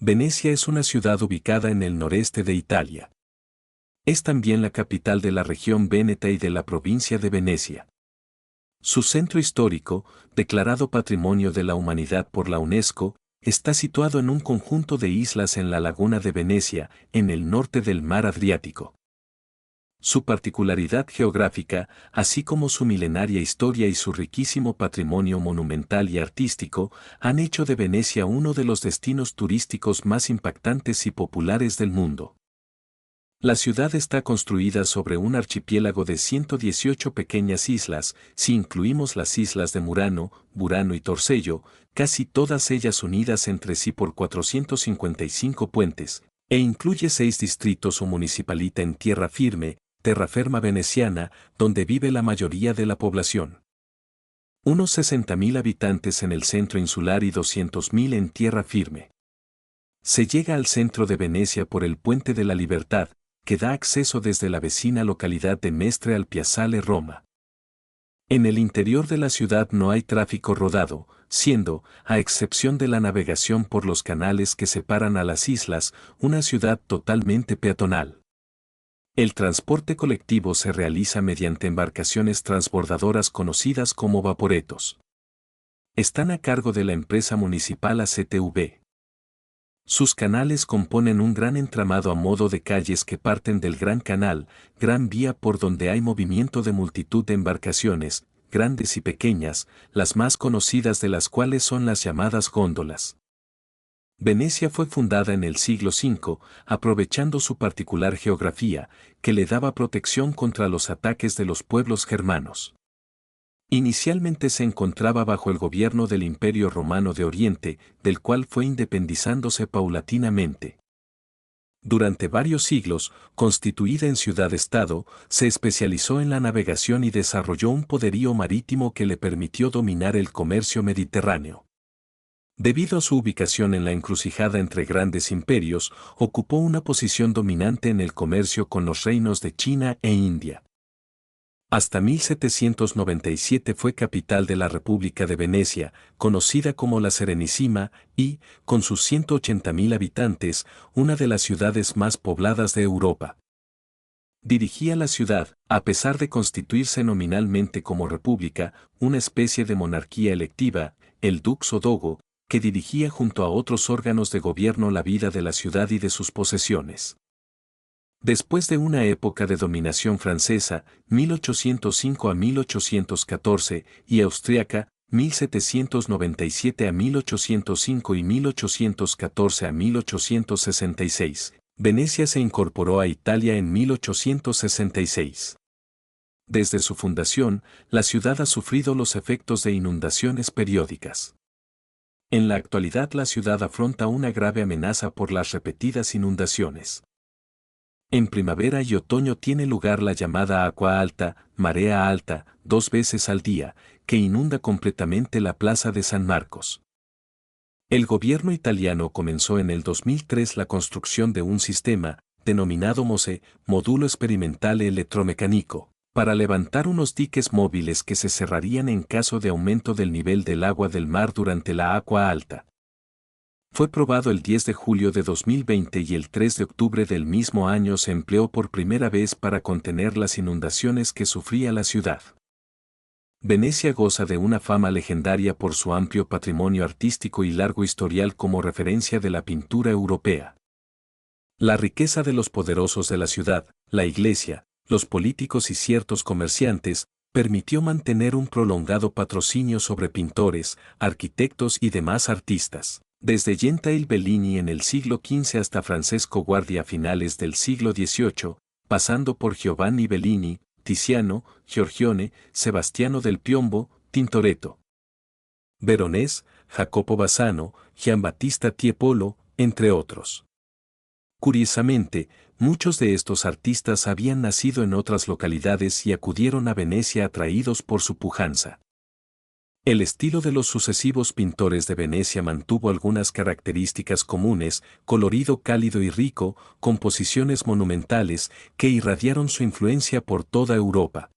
Venecia es una ciudad ubicada en el noreste de Italia. Es también la capital de la región Véneta y de la provincia de Venecia. Su centro histórico, declarado Patrimonio de la Humanidad por la UNESCO, está situado en un conjunto de islas en la laguna de Venecia, en el norte del mar Adriático. Su particularidad geográfica, así como su milenaria historia y su riquísimo patrimonio monumental y artístico, han hecho de Venecia uno de los destinos turísticos más impactantes y populares del mundo. La ciudad está construida sobre un archipiélago de 118 pequeñas islas, si incluimos las islas de Murano, Burano y Torcello, casi todas ellas unidas entre sí por 455 puentes, e incluye 6 distritos o municipalita en tierra firme, terraferma veneciana, donde vive la mayoría de la población. Unos 60.000 habitantes en el centro insular y 200.000 en tierra firme. Se llega al centro de Venecia por el Puente de la Libertad, que da acceso desde la vecina localidad de Mestre al Piazzale Roma. En el interior de la ciudad no hay tráfico rodado, siendo, a excepción de la navegación por los canales que separan a las islas, una ciudad totalmente peatonal. El transporte colectivo se realiza mediante embarcaciones transbordadoras conocidas como vaporetos. Están a cargo de la empresa municipal ACTV. Sus canales componen un gran entramado a modo de calles que parten del Gran Canal, gran vía por donde hay movimiento de multitud de embarcaciones, grandes y pequeñas, las más conocidas de las cuales son las llamadas góndolas. Venecia fue fundada en el siglo V, aprovechando su particular geografía, que le daba protección contra los ataques de los pueblos germanos. Inicialmente se encontraba bajo el gobierno del Imperio Romano de Oriente, del cual fue independizándose paulatinamente. Durante varios siglos, constituida en ciudad-estado, se especializó en la navegación y desarrolló un poderío marítimo que le permitió dominar el comercio mediterráneo. Debido a su ubicación en la encrucijada entre grandes imperios, ocupó una posición dominante en el comercio con los reinos de China e India. Hasta 1797 fue capital de la República de Venecia, conocida como la Serenísima, y, con sus 180.000 habitantes, una de las ciudades más pobladas de Europa. Dirigía la ciudad, a pesar de constituirse nominalmente como república, una especie de monarquía electiva, el dux o dogo, que dirigía junto a otros órganos de gobierno la vida de la ciudad y de sus posesiones. Después de una época de dominación francesa, 1805 a 1814, y austríaca, 1797 a 1805 y 1814 a 1866, Venecia se incorporó a Italia en 1866. Desde su fundación, la ciudad ha sufrido los efectos de inundaciones periódicas. En la actualidad la ciudad afronta una grave amenaza por las repetidas inundaciones. En primavera y otoño tiene lugar la llamada agua alta, marea alta, 2 veces al día, que inunda completamente la plaza de San Marcos. El gobierno italiano comenzó en el 2003 la construcción de un sistema, denominado MOSE, Módulo Experimental Electromecánico, para levantar unos diques móviles que se cerrarían en caso de aumento del nivel del agua del mar durante la agua alta. Fue probado el 10 de julio de 2020 y el 3 de octubre del mismo año se empleó por primera vez para contener las inundaciones que sufría la ciudad. Venecia goza de una fama legendaria por su amplio patrimonio artístico y largo historial como referencia de la pintura europea. La riqueza de los poderosos de la ciudad, la iglesia, los políticos y ciertos comerciantes, permitió mantener un prolongado patrocinio sobre pintores, arquitectos y demás artistas. Desde Gentile Bellini en el siglo XV hasta Francesco Guardi a finales del siglo XVIII, pasando por Giovanni Bellini, Tiziano, Giorgione, Sebastiano del Piombo, Tintoretto, Veronés, Jacopo Bassano, Giambattista Tiepolo, entre otros. Curiosamente, muchos de estos artistas habían nacido en otras localidades y acudieron a Venecia atraídos por su pujanza. El estilo de los sucesivos pintores de Venecia mantuvo algunas características comunes, colorido cálido y rico, composiciones monumentales, que irradiaron su influencia por toda Europa.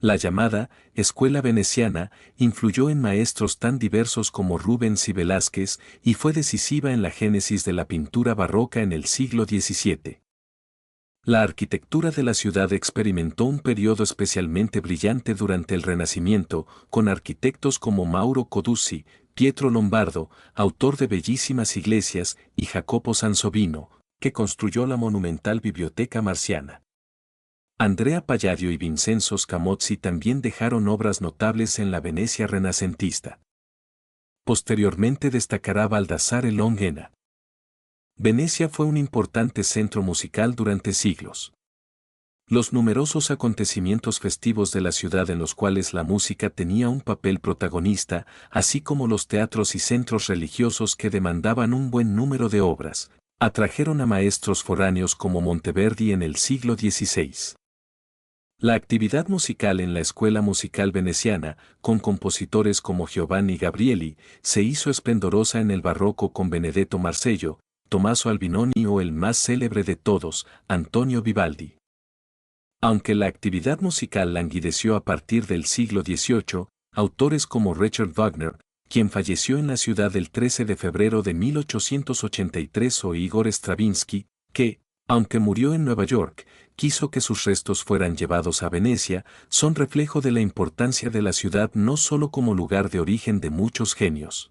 La llamada Escuela Veneciana influyó en maestros tan diversos como Rubens y Velázquez y fue decisiva en la génesis de la pintura barroca en el siglo XVII. La arquitectura de la ciudad experimentó un periodo especialmente brillante durante el Renacimiento, con arquitectos como Mauro Coduzzi, Pietro Lombardo, autor de bellísimas iglesias, y Jacopo Sansovino, que construyó la monumental Biblioteca Marciana. Andrea Palladio y Vincenzo Scamozzi también dejaron obras notables en la Venecia renacentista. Posteriormente destacará Baldassare Longhena. Venecia fue un importante centro musical durante siglos. Los numerosos acontecimientos festivos de la ciudad en los cuales la música tenía un papel protagonista, así como los teatros y centros religiosos que demandaban un buen número de obras, atrajeron a maestros foráneos como Monteverdi en el siglo XVI. La actividad musical en la escuela musical veneciana, con compositores como Giovanni Gabrieli, se hizo esplendorosa en el barroco con Benedetto Marcello, Tommaso Albinoni o el más célebre de todos, Antonio Vivaldi. Aunque la actividad musical languideció a partir del siglo XVIII, autores como Richard Wagner, quien falleció en la ciudad el 13 de febrero de 1883 o Igor Stravinsky, que, aunque murió en Nueva York, quiso que sus restos fueran llevados a Venecia, son reflejo de la importancia de la ciudad no solo como lugar de origen de muchos genios,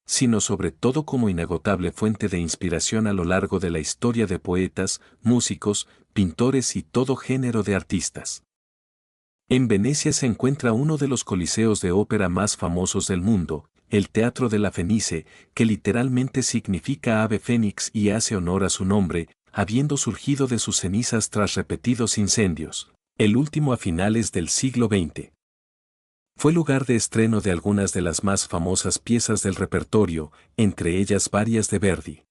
sino sobre todo como inagotable fuente de inspiración a lo largo de la historia de poetas, músicos, pintores y todo género de artistas. En Venecia se encuentra uno de los coliseos de ópera más famosos del mundo, el Teatro de la Fenice, que literalmente significa ave fénix y hace honor a su nombre, habiendo surgido de sus cenizas tras repetidos incendios, el último a finales del siglo XX. Fue lugar de estreno de algunas de las más famosas piezas del repertorio, entre ellas varias de Verdi.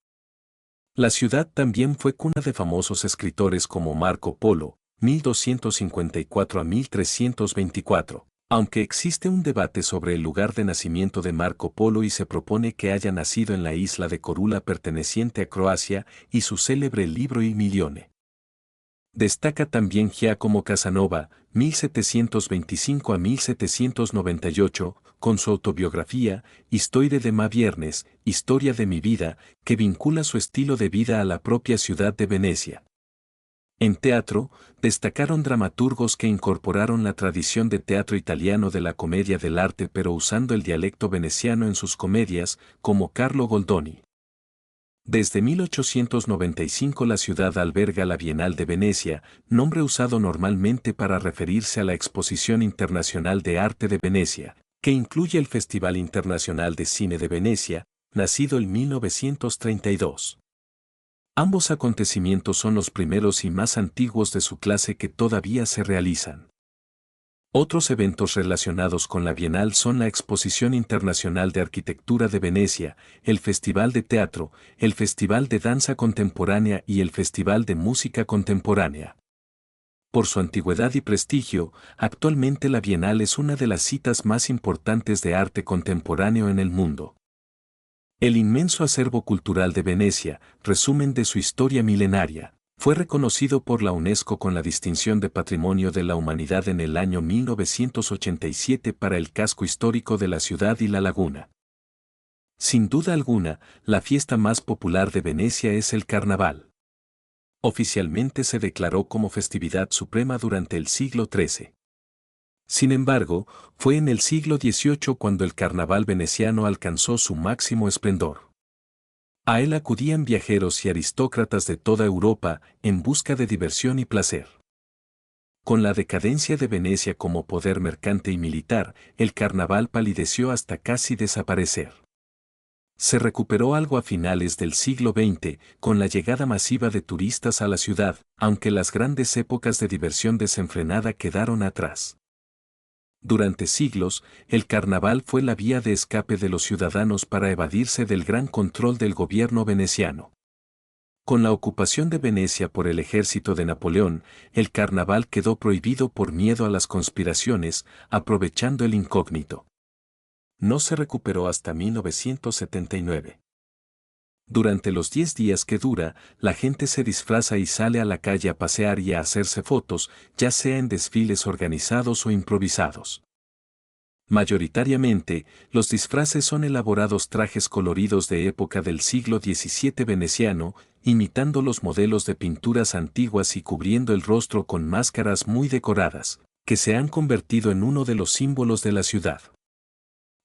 La ciudad también fue cuna de famosos escritores como Marco Polo, 1254 a 1324, aunque existe un debate sobre el lugar de nacimiento de Marco Polo y se propone que haya nacido en la isla de Korula perteneciente a Croacia y su célebre libro Il Milione. Destaca también Giacomo Casanova, 1725 a 1798, con su autobiografía, Histoire de ma viernes, Historia de mi vida, que vincula su estilo de vida a la propia ciudad de Venecia. En teatro, destacaron dramaturgos que incorporaron la tradición de teatro italiano de la comedia dell'arte pero usando el dialecto veneciano en sus comedias, como Carlo Goldoni. Desde 1895 la ciudad alberga la Bienal de Venecia, nombre usado normalmente para referirse a la Exposición Internacional de Arte de Venecia, que incluye el Festival Internacional de Cine de Venecia, nacido en 1932. Ambos acontecimientos son los primeros y más antiguos de su clase que todavía se realizan. Otros eventos relacionados con la Bienal son la Exposición Internacional de Arquitectura de Venecia, el Festival de Teatro, el Festival de Danza Contemporánea y el Festival de Música Contemporánea. Por su antigüedad y prestigio, actualmente la Bienal es una de las citas más importantes de arte contemporáneo en el mundo. El inmenso acervo cultural de Venecia, resumen de su historia milenaria, fue reconocido por la UNESCO con la distinción de Patrimonio de la Humanidad en el año 1987 para el casco histórico de la ciudad y la laguna. Sin duda alguna, la fiesta más popular de Venecia es el Carnaval. Oficialmente se declaró como festividad suprema durante el siglo XIII. Sin embargo, fue en el siglo XVIII cuando el carnaval veneciano alcanzó su máximo esplendor. A él acudían viajeros y aristócratas de toda Europa en busca de diversión y placer. Con la decadencia de Venecia como poder mercante y militar, el carnaval palideció hasta casi desaparecer. Se recuperó algo a finales del siglo XX, con la llegada masiva de turistas a la ciudad, aunque las grandes épocas de diversión desenfrenada quedaron atrás. Durante siglos, el carnaval fue la vía de escape de los ciudadanos para evadirse del gran control del gobierno veneciano. Con la ocupación de Venecia por el ejército de Napoleón, el carnaval quedó prohibido por miedo a las conspiraciones, aprovechando el incógnito. No se recuperó hasta 1979. Durante los 10 días que dura, la gente se disfraza y sale a la calle a pasear y a hacerse fotos, ya sea en desfiles organizados o improvisados. Mayoritariamente, los disfraces son elaborados trajes coloridos de época del siglo XVII veneciano, imitando los modelos de pinturas antiguas y cubriendo el rostro con máscaras muy decoradas, que se han convertido en uno de los símbolos de la ciudad.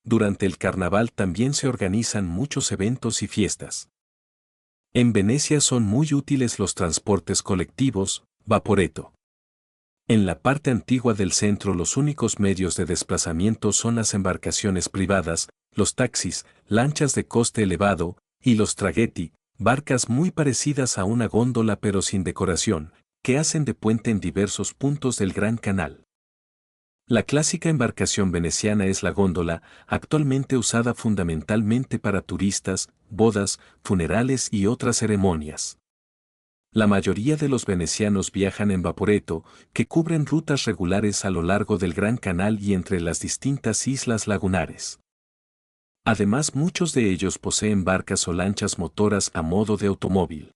Durante el carnaval también se organizan muchos eventos y fiestas. En Venecia son muy útiles los transportes colectivos, Vaporetto. En la parte antigua del centro los únicos medios de desplazamiento son las embarcaciones privadas, los taxis, lanchas de coste elevado, y los traghetti, barcas muy parecidas a una góndola pero sin decoración, que hacen de puente en diversos puntos del Gran Canal. La clásica embarcación veneciana es la góndola, actualmente usada fundamentalmente para turistas, bodas, funerales y otras ceremonias. La mayoría de los venecianos viajan en Vaporetto, que cubren rutas regulares a lo largo del Gran Canal y entre las distintas islas lagunares. Además, muchos de ellos poseen barcas o lanchas motoras a modo de automóvil.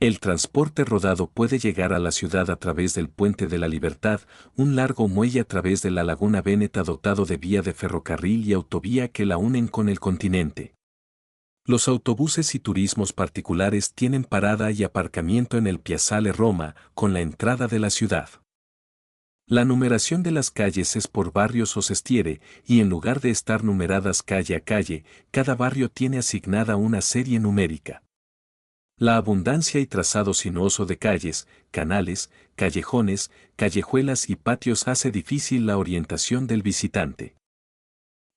El transporte rodado puede llegar a la ciudad a través del Puente de la Libertad, un largo muelle a través de la laguna Veneta dotado de vía de ferrocarril y autovía que la unen con el continente. Los autobuses y turismos particulares tienen parada y aparcamiento en el Piazzale Roma, con la entrada de la ciudad. La numeración de las calles es por barrios o sestiere, y en lugar de estar numeradas calle a calle, cada barrio tiene asignada una serie numérica. La abundancia y trazado sinuoso de calles, canales, callejones, callejuelas y patios hace difícil la orientación del visitante.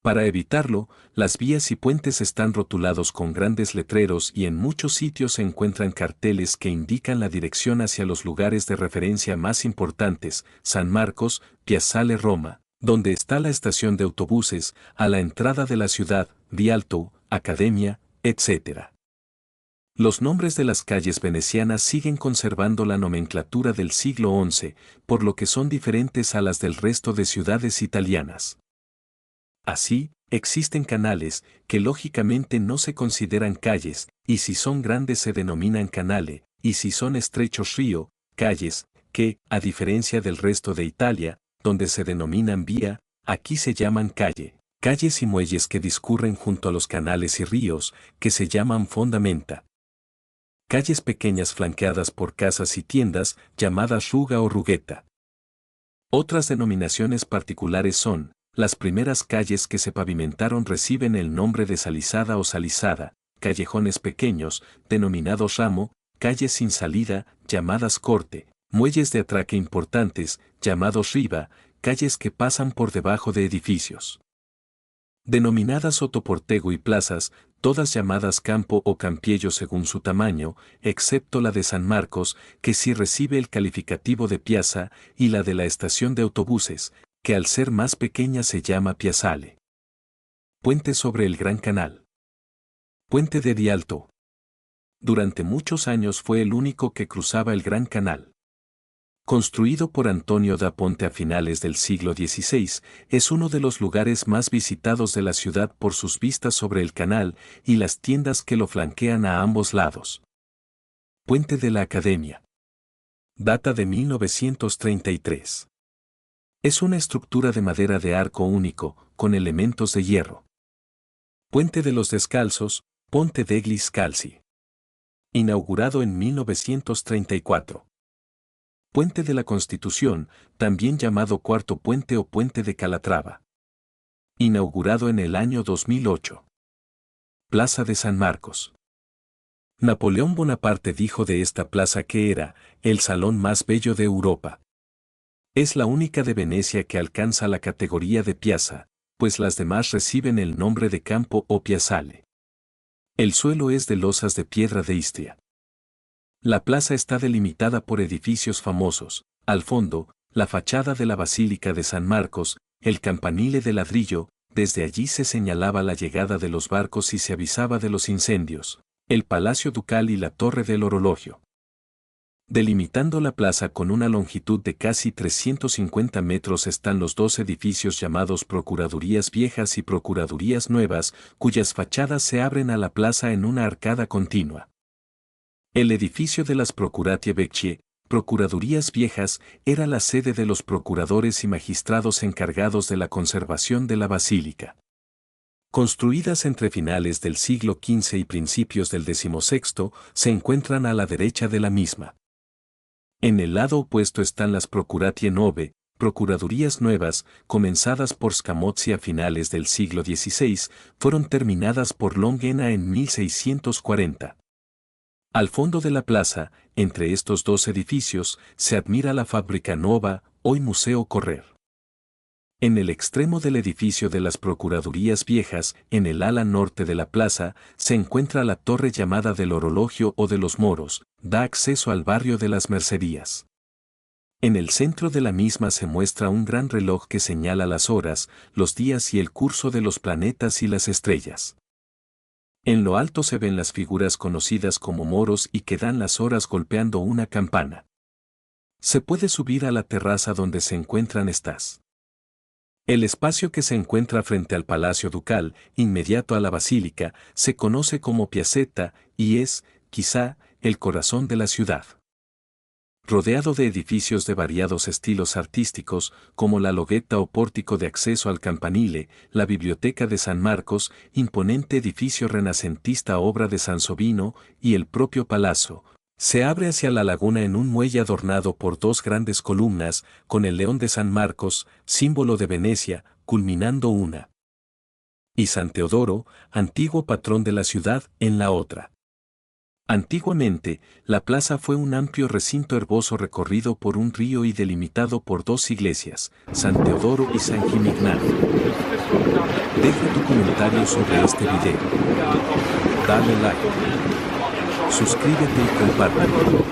Para evitarlo, las vías y puentes están rotulados con grandes letreros y en muchos sitios se encuentran carteles que indican la dirección hacia los lugares de referencia más importantes, San Marcos, Piazzale Roma, donde está la estación de autobuses, a la entrada de la ciudad, Rialto, Academia, etc. Los nombres de las calles venecianas siguen conservando la nomenclatura del siglo XI, por lo que son diferentes a las del resto de ciudades italianas. Así, existen canales, que lógicamente no se consideran calles, y si son grandes se denominan canale, y si son estrechos río, calles, que, a diferencia del resto de Italia, donde se denominan vía, aquí se llaman calle. Calles y muelles que discurren junto a los canales y ríos, que se llaman fondamenta. Calles pequeñas flanqueadas por casas y tiendas, llamadas ruga o rughetta. Otras denominaciones particulares son, las primeras calles que se pavimentaron reciben el nombre de salizada o salizada, callejones pequeños, denominados ramo, calles sin salida, llamadas corte, muelles de atraque importantes, llamados riva, calles que pasan por debajo de edificios. Denominadas sotoportego y plazas, todas llamadas campo o campiello según su tamaño, excepto la de San Marcos, que sí recibe el calificativo de piazza, y la de la estación de autobuses, que al ser más pequeña se llama Piazzale. Puente sobre el Gran Canal. Puente de Rialto. Durante muchos años fue el único que cruzaba el Gran Canal. Construido por Antonio da Ponte a finales del siglo XVI, es uno de los lugares más visitados de la ciudad por sus vistas sobre el canal y las tiendas que lo flanquean a ambos lados. Puente de la Academia. Data de 1933. Es una estructura de madera de arco único, con elementos de hierro. Puente de los Descalzos, Ponte degli Scalzi. Inaugurado en 1934. Puente de la Constitución, también llamado Cuarto Puente o Puente de Calatrava. Inaugurado en el año 2008. Plaza de San Marcos. Napoleón Bonaparte dijo de esta plaza que era el salón más bello de Europa. Es la única de Venecia que alcanza la categoría de piazza, pues las demás reciben el nombre de campo o piazzale. El suelo es de losas de piedra de Istria. La plaza está delimitada por edificios famosos, al fondo, la fachada de la Basílica de San Marcos, el campanile de ladrillo, desde allí se señalaba la llegada de los barcos y se avisaba de los incendios, el Palacio Ducal y la Torre del Orologio. Delimitando la plaza con una longitud de casi 350 metros están los dos edificios llamados Procuradurías Viejas y Procuradurías Nuevas, cuyas fachadas se abren a la plaza en una arcada continua. El edificio de las Procuratie Vecchie, Procuradurías Viejas, era la sede de los procuradores y magistrados encargados de la conservación de la basílica. Construidas entre finales del siglo XV y principios del XVI, se encuentran a la derecha de la misma. En el lado opuesto están las Procuratie Nove, Procuradurías Nuevas, comenzadas por Scamozzi a finales del siglo XVI, fueron terminadas por Longena en 1640. Al fondo de la plaza, entre estos dos edificios, se admira la Fábrica Nova, hoy Museo Correr. En el extremo del edificio de las Procuradurías Viejas, en el ala norte de la plaza, se encuentra la torre llamada del Orologio o de los Moros, da acceso al barrio de las Mercerías. En el centro de la misma se muestra un gran reloj que señala las horas, los días y el curso de los planetas y las estrellas. En lo alto se ven las figuras conocidas como moros y que dan las horas golpeando una campana. Se puede subir a la terraza donde se encuentran estas. El espacio que se encuentra frente al Palacio Ducal, inmediato a la Basílica, se conoce como Piazzetta y es, quizá, el corazón de la ciudad. Rodeado de edificios de variados estilos artísticos, como la Loghetta o pórtico de acceso al campanile, la Biblioteca de San Marcos, imponente edificio renacentista obra de Sansovino, y el propio palazzo, se abre hacia la laguna en un muelle adornado por dos grandes columnas, con el león de San Marcos, símbolo de Venecia, culminando una. Y San Teodoro, antiguo patrón de la ciudad, en la otra. Antiguamente, la plaza fue un amplio recinto herboso recorrido por un río y delimitado por dos iglesias, San Teodoro y San Gimignano. Deja tu comentario sobre este video. Dale like. Suscríbete y compártelo.